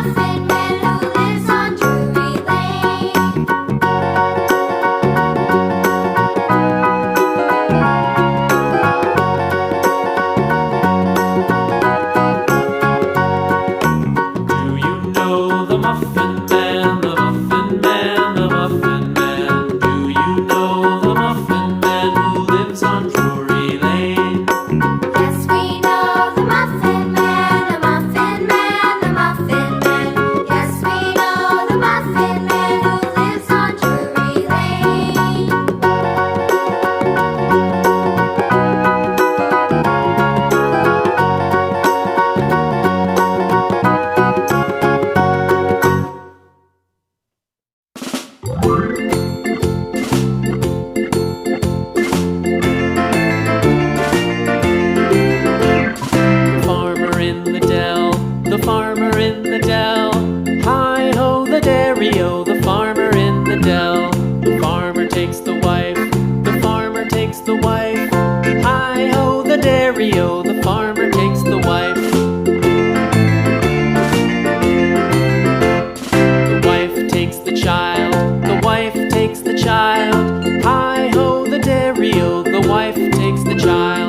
Muffin Man who lives on Drury Lane. Do you know the Muffin Man, the Muffin Man, the Muffin Man? Do you know the Muffin Man who lives on Drury Lane? Yes, we know the Muffin Man, the Muffin Man, the Muffin Man. Yes, we know the Muffin Man who lives on Drury Lane. The farmer in the dell, the farmer in the dell. Hi-ho, the dairy-o, the farmer in the dell. The farmer takes the wife, the farmer takes the wife. Hi-ho, the dairy-o, the farmer takes the wife. The wife takes the child, the wife takes the child. Hi-ho, the dairy-o, the wife takes the child.